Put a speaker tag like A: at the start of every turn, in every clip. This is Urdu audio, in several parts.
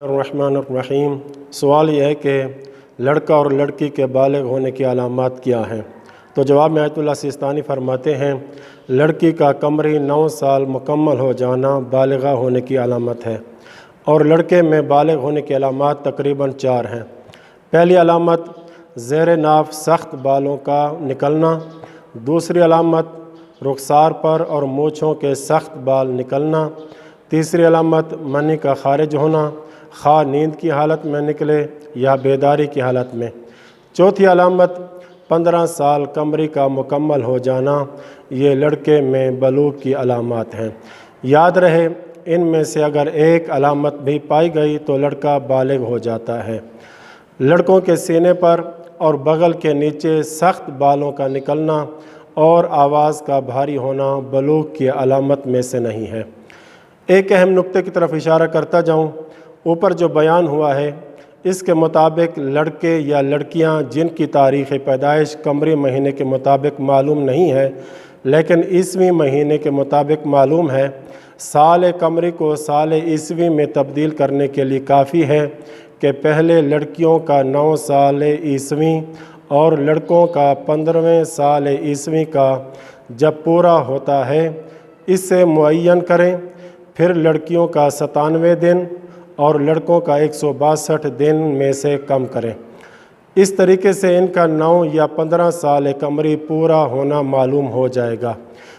A: الرحمن سوال یہ ہے کہ لڑکا اور لڑکی کے بالغ ہونے کی علامات کیا ہیں؟ تو جواب میں آیت اللہ سیستانی فرماتے ہیں لڑکی کا قمری 9 سال مکمل ہو جانا بالغہ ہونے کی علامت ہے، اور لڑکے میں بالغ ہونے کی علامات تقریباً 4 ہیں۔ پہلی علامت زیر ناف سخت بالوں کا نکلنا، دوسری علامت رخسار پر اور مونچھوں کے سخت بال نکلنا، تیسری علامت منی کا خارج ہونا، خواہ نیند کی حالت میں نکلے یا بیداری کی حالت میں، چوتھی علامت 15 سال قمری کا مکمل ہو جانا۔ یہ لڑکے میں بلوغ کی علامات ہیں۔ یاد رہے ان میں سے اگر ایک علامت بھی پائی گئی تو لڑکا بالغ ہو جاتا ہے۔ لڑکوں کے سینے پر اور بغل کے نیچے سخت بالوں کا نکلنا اور آواز کا بھاری ہونا بلوغ کی علامت میں سے نہیں ہے۔ ایک اہم نقطے کی طرف اشارہ کرتا جاؤں، اوپر جو بیان ہوا ہے اس کے مطابق لڑکے یا لڑکیاں جن کی تاریخ پیدائش قمری مہینے کے مطابق معلوم نہیں ہے لیکن عیسوی مہینے کے مطابق معلوم ہے، سال قمری کو سال عیسوی میں تبدیل کرنے کے لیے کافی ہے کہ پہلے لڑکیوں کا 9 سال عیسوی اور لڑکوں کا 15ویں سال عیسوی کا جب پورا ہوتا ہے اس سے معین کریں، پھر لڑکیوں کا 97 دن اور لڑکوں کا 162 دن میں سے کم کریں۔ اس طریقے سے ان کا 9 یا 15 سال قمری پورا ہونا معلوم ہو جائے گا۔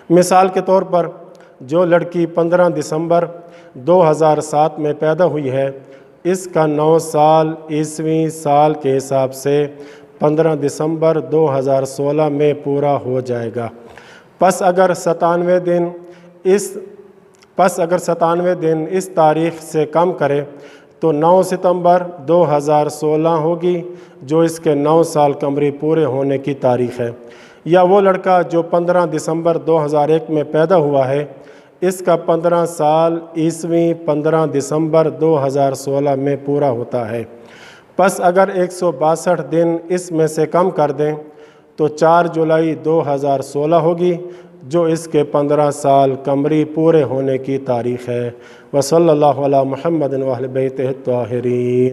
A: مثال کے طور پر جو لڑکی 15 دسمبر 2007 میں پیدا ہوئی ہے اس کا 9 سال عیسوی سال کے حساب سے 15 دسمبر 2016 میں پورا ہو جائے گا۔ پس اگر 97 دن اس تاریخ سے کم کرے تو 9 ستمبر 2016 ہوگی جو اس کے 9 سال قمری پورے ہونے کی تاریخ ہے۔ یا وہ لڑکا جو 15 دسمبر 2001 میں پیدا ہوا ہے اس کا 15 سال عیسوی 15 دسمبر 2016 میں پورا ہوتا ہے۔ پس اگر 162 دن اس میں سے کم کر دیں تو 4 جولائی 2016 ہوگی جو اس کے 15 سال قمری پورے ہونے کی تاریخ ہے۔ وصلی اللہ علی محمد و اہل بیتہ الطاہرین۔